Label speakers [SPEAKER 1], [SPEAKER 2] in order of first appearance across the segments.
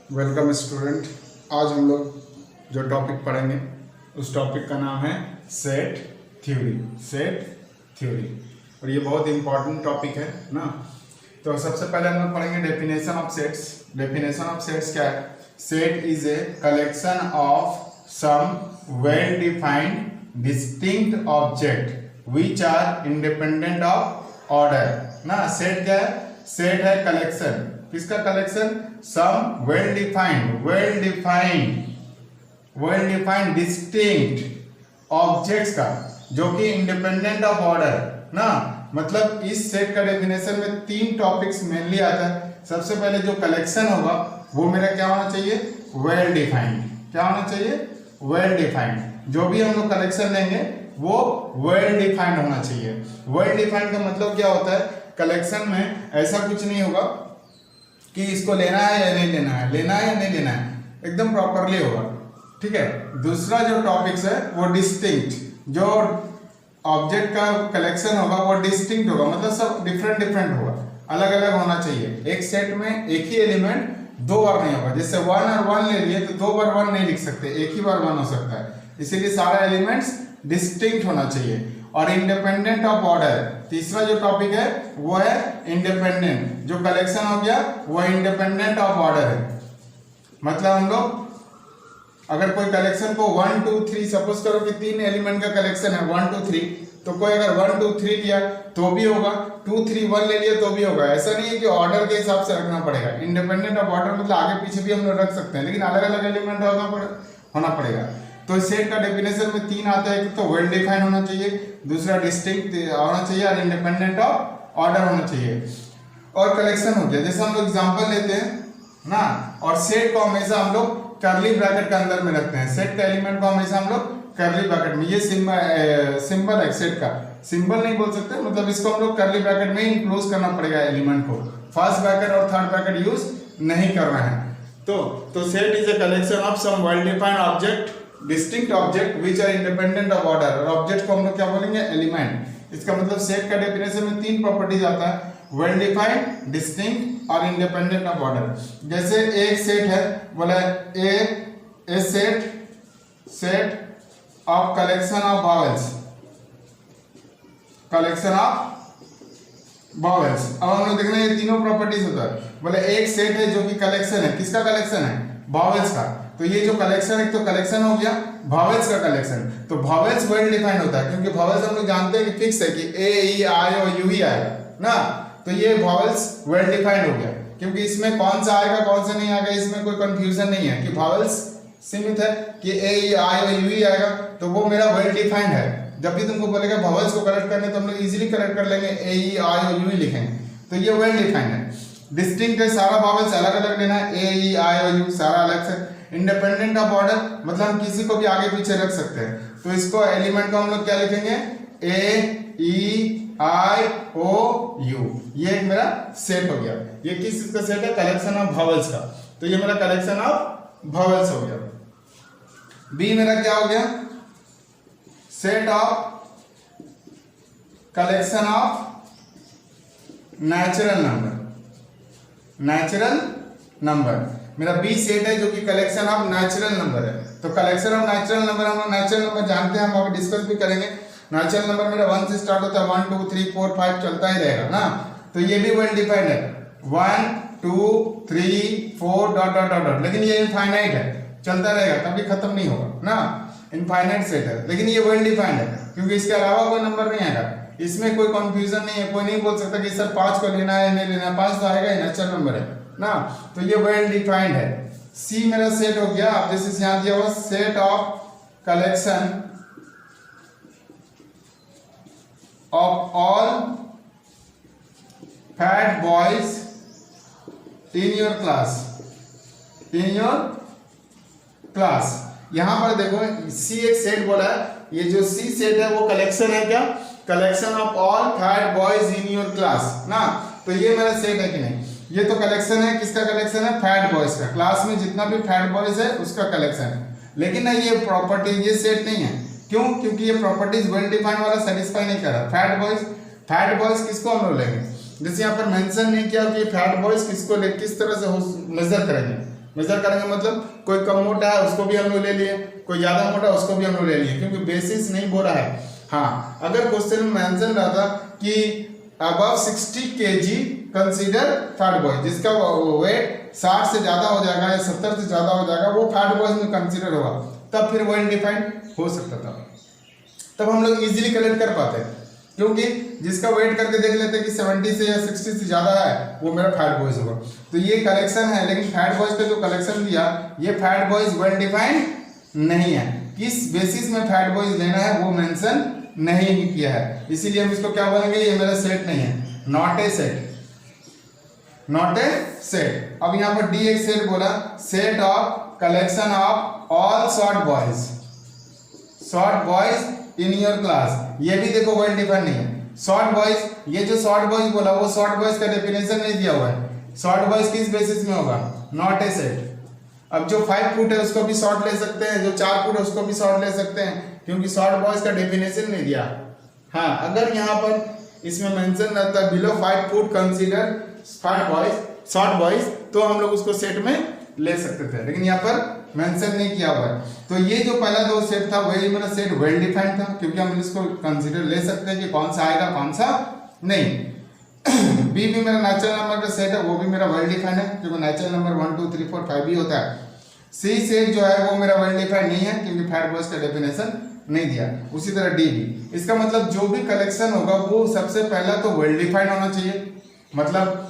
[SPEAKER 1] Welcome student. आज हम लोग जो टॉपिक पढ़ेंगे उस टॉपिक का नाम है सेट थ्योरी। और ये बहुत इंपॉर्टेंट टॉपिक है ना। तो सबसे पहले हम लोग पढ़ेंगे definition of sets. Definition of sets क्या है? Set is a collection of some well defined distinct object which are independent of order ना। सेट क्या है? सेट है कलेक्शन। किसका collection? Some well defined distinct objects का जो कि इंडिपेंडेंट ऑफ ऑर्डर ना। मतलब इस सेट का डेफिनेशन में 3 टॉपिक्स मेनली आता है। सबसे पहले जो कलेक्शन होगा वो मेरा क्या होना चाहिए? Well defined. क्या होना चाहिए? Well defined. जो भी हम लोग कलेक्शन लेंगे वो वेल डिफाइंड होना चाहिए। वेल डिफाइंड का मतलब क्या होता है? कलेक्शन में ऐसा कुछ नहीं होगा कि इसको लेना है या नहीं लेना है, लेना है या नहीं लेना है, एकदम प्रॉपरली होगा। ठीक है। दूसरा जो टॉपिक्स है वो डिस्टिंक्ट। जो ऑब्जेक्ट का कलेक्शन होगा वो डिस्टिंक्ट होगा, मतलब सब डिफरेंट होगा, अलग अलग होना चाहिए। एक सेट में एक ही एलिमेंट 2 बार नहीं होगा। जैसे 1 और 1 ले लिए तो 2 बार 1 नहीं लिख सकते, एक ही बार 1 हो सकता है। इसीलिए सारा एलिमेंट्स डिस्टिंक्ट होना चाहिए। और इंडिपेंडेंट ऑफ ऑर्डर, तीसरा जो टॉपिक है वो है इंडिपेंडेंट। जो कलेक्शन हो गया वो इंडिपेंडेंट ऑफ ऑर्डर है। मतलब हम लोग अगर कोई कलेक्शन को 1 2 3, सपोज करो कि 3 एलिमेंट का कलेक्शन है 1 2 3, तो कोई अगर 1 2 3 लिया तो भी होगा, 2 3 1 ले लिया तो भी होगा। ऐसा नहीं है कि ऑर्डर के हिसाब से रखना पड़ेगा। इंडिपेंडेंट ऑफ ऑर्डर मतलब आगे पीछे भी हम लोग रख सकते हैं, लेकिन अलग अलग एलिमेंट होना पड़ेगा। तो सेट का डेफिनेशन में 3 आता है कि तो वेल डिफाइंड होना चाहिए, दूसरा डिस्टिंक्ट होना चाहिए और इंडिपेंडेंट ऑफ ऑर्डर होना चाहिए। और कलेक्शन हो गया। जैसे हम लोग एग्जांपल लेते हैं ना, और सेट को हमेशा हम लोग कर्ली ब्रैकेट के अंदर में रखते हैं। सेट का एलिमेंट को हमेशा हम लोग कर्ली ब्रैकेट में, ये सिंबल है सेट का, सिंबल नहीं बोल सकते, मतलब इसको हम लोग कर्ली ब्रैकेट में ही इंक्लूड करना पड़ेगा एलिमेंट को। फर्स्ट ब्रैकेट और थर्ड ब्रैकेट यूज नहीं कर रहे हैं। तो set is a collection of some well defined object distinct object which are independent of order. और ऑब्जेक्ट को हम लोग क्या बोलेंगे? एलिमेंट। इसका मतलब सेट का डेफिनेशन में 3 प्रॉपर्टीज आता है, वेल डिफाइंड, डिस्टिंक्ट और इंडिपेंडेंट ऑफ ऑर्डर। जैसे एक सेट है, बोला a set of collection of vowels, अब हम लोग देखना ये तीनों प्रॉपर्टीज होता है। बोले एक सेट है जो कि कलेक्शन है, किसका कलेक्शन है? वावेल्स का। तो ये जो कलेक्शन, एक तो कलेक्शन हो गया वावेल्स का कलेक्शन। तो वावेल्स वेल डिफाइंड होता है, क्योंकि वावेल्स हम लोग जानते हैं कि फिक्स है कि ए ई आई और यू ही आएगा ना। तो ये वावेल्स वेल डिफाइंड हो गया, क्योंकि इसमें कौन सा आएगा कौन सा नहीं आएगा इसमें कोई कंफ्यूजन नहीं है, कि वावेल्स सीमित है कि ए ई आई और यू ही आएगा, तो वो मेरा वेल डिफाइंड है। जब भी तुमको बोलेगा वावेल्स को करेक्ट करने तो हम लोग इजीली करेक्ट कर लेंगे, ए ई आई और यू ही लिखेंगे। तो ये वेल डिफाइंड है। डिस्टिंक्ट है, सारा वावेल्स अलग अलग लेना है, ए ई आई और यू सारा अलग से। इंडिपेंडेंट ऑफ ऑर्डर मतलब हम किसी को भी आगे पीछे रख सकते हैं। तो इसको एलिमेंट को हम लोग क्या लिखेंगे? ए ई आई ओ यू। ये एक मेरा सेट हो गया। ये किस चीज का सेट है? कलेक्शन ऑफ वावेल्स का। तो ये मेरा कलेक्शन ऑफ वावेल्स हो गया। बी मेरा क्या हो गया? Set of collection of natural number. मेरा बी सेट है जो कि कलेक्शन ऑफ नेचुरल नंबर है। तो कलेक्शन ऑफ नेचुरल नंबर, हम लोग नेचुरल नंबर जानते हैं, हम अभी डिस्कस भी करेंगे। नेचुरल नंबर मेरा 1 से स्टार्ट होता है, 1 2 3 4 5 चलता ही रहेगा ना। तो ये भी वेल डिफाइंड है, 1 2 3 4 डॉट, लेकिन ये इनफाइनाइट है, चलता रहेगा, कभी खत्म नहीं होगा ना। इनफाइनाइट सेट है, लेकिन ये वेल डिफाइंड है, क्योंकि इसके अलावा कोई नंबर नहीं आएगा। इसमें कोई कंफ्यूजन नहीं है, कोई नहीं बोल सकता कि सर 5 को लेना है नहीं लेना है, 5 तो आएगा ही, नेचुरल नंबर है ना। तो ये वेल डिफाइंड है। सी मेरा सेट हो गया। अब जैसे यहां दिया हुआ set of collection of all fat boys in your class. यहां पर देखो सी एक सेट बोला है, ये जो सी सेट है वो कलेक्शन है क्या? Collection of all fat boys in your class ना। तो ये मेरा सेट है कि नहीं? ये तो कलेक्शन है, किसका कलेक्शन है? फैट बॉयज का। क्लास में जितना भी फैट बॉयज है उसका कलेक्शन है। लेकिन ना ये प्रॉपर्टी, ये सेट नहीं है। क्यों? क्योंकि ये प्रॉपर्टीज वेल डिफाइंड वाला सेटिस्फाई नहीं कर रहा। फैट बॉयज किसको हम लोग लेंगे? जैसे यहाँ पर मेंशन नहीं किया कि फैट बॉयज किसको किस तरह से मेजर करेंगे। मेजर करेंगे मतलब कोई कम मोटा है उसको भी हम लोग ले लिए, कोई ज्यादा मोटा उसको भी हम लोग ले लिए, क्योंकि बेसिस नहीं बोला है। हाँ, अगर क्वेश्चन में मेंशन रहता कि above 60 kg consider fat boy, जिसका वेट 60 से ज्यादा हो जाएगा या 70 से ज्यादा हो जाएगा, वो फैट बॉयज में कंसीडर होगा, तब फिर वो अनडिफाइंड हो सकता था। तब हम लोग इजीली कलेक्ट कर पाते हैं, क्योंकि जिसका वेट करके देख लेते हैं कि 70 से या 60 से ज्यादा है, वो मेरा फैट बॉयज होगा। तो ये कलेक्शन है, लेकिन फैट बॉयज का जो कलेक्शन दिया, ये फैट बॉयज वेल डिफाइंड नहीं है। किस बेसिस में फैट बॉयज लेना है वो मेंशन नहीं किया है, इसीलिए हम इसको क्या बोलेंगे, ये मेरा सेट नहीं है, not a set, not a set. अब यहाँ पर डी एक सेट बोला, set of collection of all short boys in your class. ये भी देखो वेल डिफाइंड नहीं है। शॉर्ट बॉयज, ये जो शॉर्ट बॉयज बोला वो शॉर्ट बॉयज का डेफिनेशन नहीं दिया हुआ है। शॉर्ट बॉयज किस बेसिस में होगा, नॉट ए सेट। अब जो 5 फुट है उसको भी शॉर्ट ले सकते हैं, जो 4 फुट है उसको भी शॉर्ट ले सकते हैं, क्योंकि शॉर्ट बॉयज का डेफिनेशन नहीं दिया। हाँ, अगर यहाँ पर इसमें मेंशन रहता है below 5 foot consider fat boys, short boys, तो हम लोग उसको सेट में ले सकते थे, लेकिन यहाँ पर मेंशन नहीं किया हुआ है। तो ये जो पहला दो सेट था वही मेरा सेट वेल डिफाइंड था, क्योंकि हम इसको कंसीडर ले सकते हैं कि कौन सा आएगा कौन सा नहीं। बी भी मेरा नेचुरल नंबर का सेट है, वो भी मेरा वेल डिफाइंड है, क्योंकि नेचुरल नंबर 1 2 3 4 5 भी होता है। सी सेट जो है वो मेरा वेल डिफाइंड नहीं है, क्योंकि फैट बॉयज का डेफिनेशन नहीं दिया। उसी तरह डी भी, इसका मतलब जो भी कलेक्शन होगा वो सबसे पहला तो वेल डिफाइंड होना चाहिए, मतलब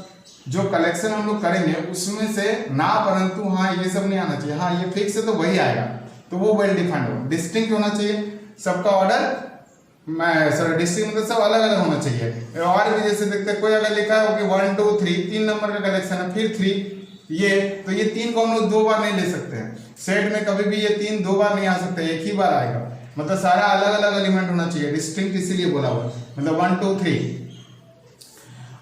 [SPEAKER 1] जो कलेक्शन हम लोग करेंगे उसमें से ना, परंतु हाँ ये सब नहीं आना चाहिए, हाँ ये फिक्स है तो वही आएगा, तो वो वेल डिफाइंड हो। डिस्टिंक्ट होना चाहिए, सबका ऑर्डर डिस्टिंक्ट मतलब सब अलग अलग होना चाहिए। और भी जैसे देखते हैं, कोई अगर लिखा हो कि 1 2 3 3 नंबर का कलेक्शन है, फिर 3 ये, तो ये 3 को हम लोग 2 बार नहीं ले सकते हैं। सेट में कभी भी ये 3 2 बार नहीं आ सकते, एक ही बार आएगा, मतलब सारा अलग अलग एलिमेंट होना चाहिए। डिस्टिंक्ट इसीलिए बोला हुआ, मतलब 1 2 3।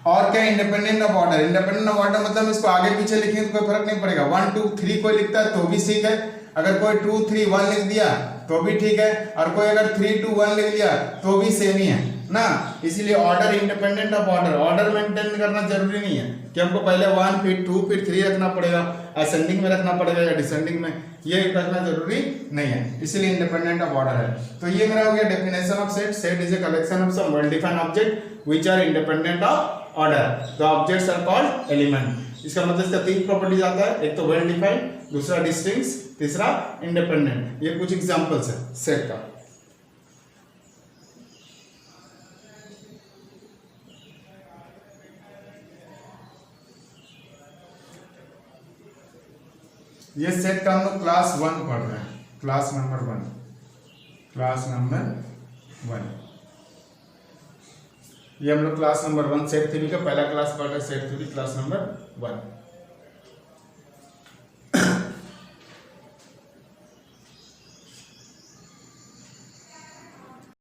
[SPEAKER 1] और क्या, independent of order. Independent of order मतलब इसको आगे पीछे लिखेंगे तो कोई फर्क नहीं पड़ेगा। 1 2 3 कोई लिखता है तो भी ठीक है, अगर कोई 2 3 1 लिख दिया तो भी ठीक है, और कोई अगर 3 2 1 लिख लिया तो भी सेम ही है ना। इसीलिए order independent of order, order maintain करना जरूरी नहीं है कि हमको पहले 1 फिर 2 फिर 3 रखना पड़ेगा, असेंडिंग में रखना पड़ेगा या डिसेंडिंग में, ये रखना जरूरी नहीं है, इसीलिए इंडिपेंडेंट ऑफ ऑर्डर है। तो ये मेरा हो गया definition of set. Set is a collection of some well defined object which are independent of order. The objects are called element. इसका मतलब इसका 3 प्रॉपर्टीज आता है, एक तो वेल डिफाइंड, दूसरा डिस्टिंक्ट, तीसरा इंडिपेंडेंट। ये कुछ एग्जांपल्स है सेट का। ये सेट का हम लोग क्लास 1 पढ़ रहे हैं, क्लास नंबर 1, क्लास नंबर 1। ये हम लोग क्लास नंबर 1 सेट थ्योरी का पहला क्लास पढ़ रहे हैं, सेट थ्योरी क्लास नंबर 1।